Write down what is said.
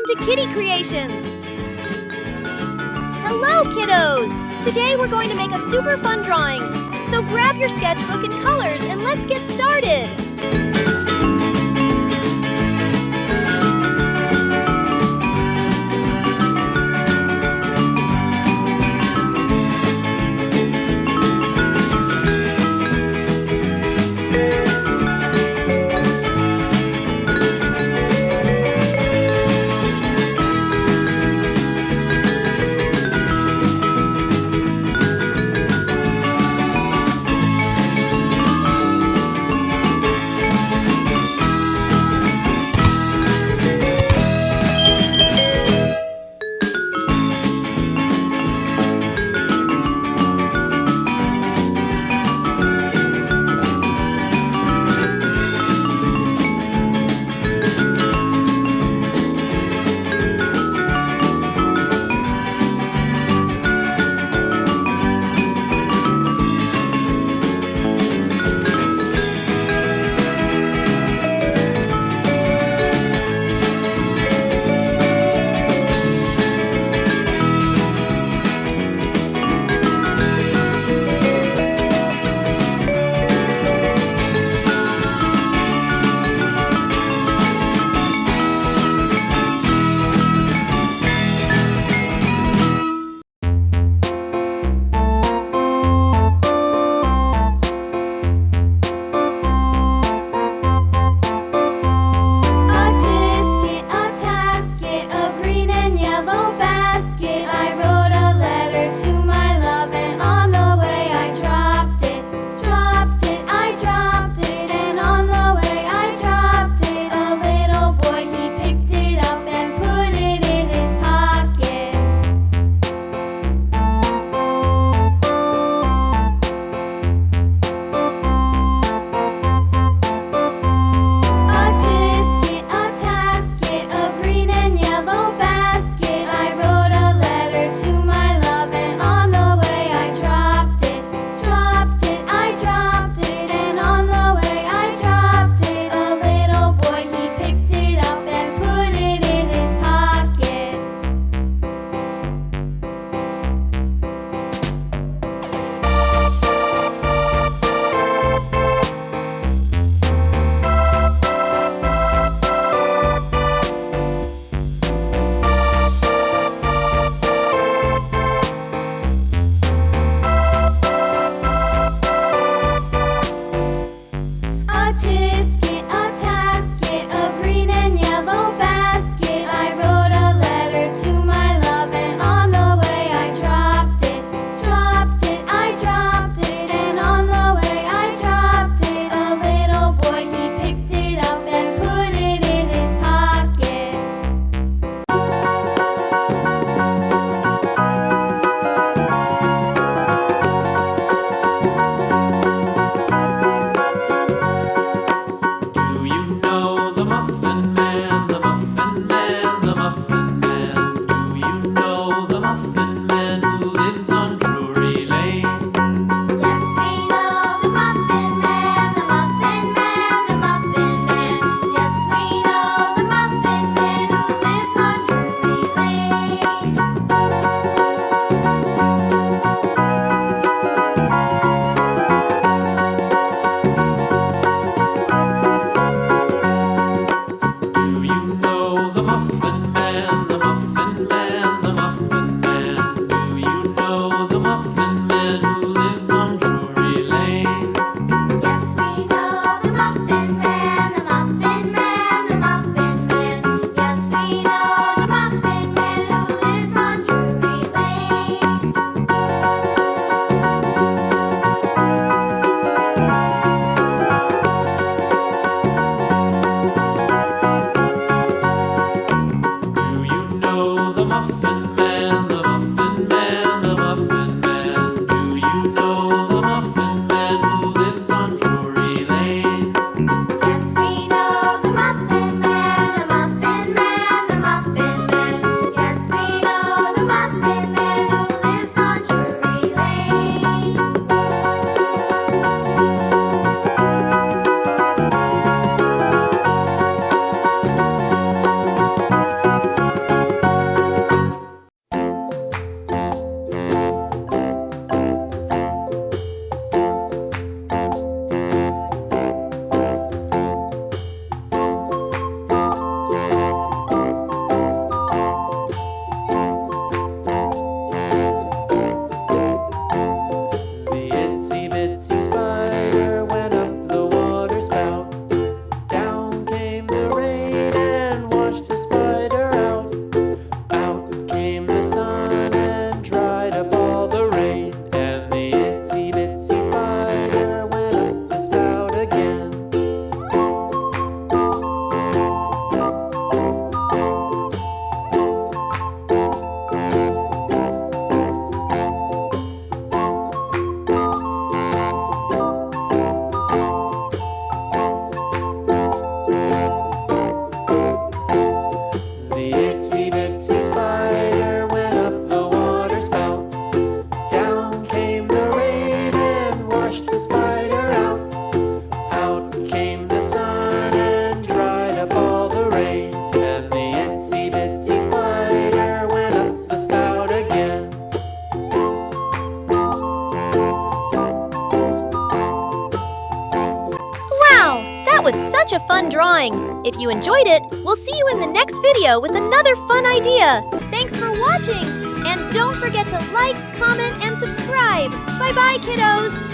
Welcome to Kitty Creations! Hello, kiddos! Today we're going to make a super fun drawing. So grab your sketchbook and colors and let's get started! A-Tisket, A-Tasket, a green and yellow basket. I wrote a letter to my love, and on the way I dropped it. I dropped it, and on the way I dropped it. A little boy, he picked it up and put it in his pocket. A-Tisket, A-Tasket, a green and yellow basket. I wrote a letter to my love, and on the way I dropped it. I dropped it, and on the way I dropped it. A little boy, he picked it up and put it in his pocket. A-Tisket, A-Tasket, a green and yellow basket. I wrote a letter to my love, and on the way I dropped it. I dropped it, and on the way I dropped it. A little boy, he picked it up and put it in his pocket. Do you know the Muffin Man, the Muffin Man, the Muffin Man? Do you know the Muffin Man who lives on Drury Lane? Yes, we know the Muffin Man, the Muffin Man, the Muffin Man. Yes, we know the Muffin Man who lives on Drury Lane. Do you know the Muffin Man, the Muffin Man, the Muffin Man? Do you know the Muffin Man who lives on Drury Lane? Yes, we know the Muffin Man, the Muffin Man, the Muffin Man. Yes, we know the Muffin Man who lives on Drury Lane. Do you such a fun drawing. If you enjoyed it, we'll see you in the next video with another fun idea. Thanks for watching! And don't forget to like, comment, and subscribe. Bye-bye, kiddos!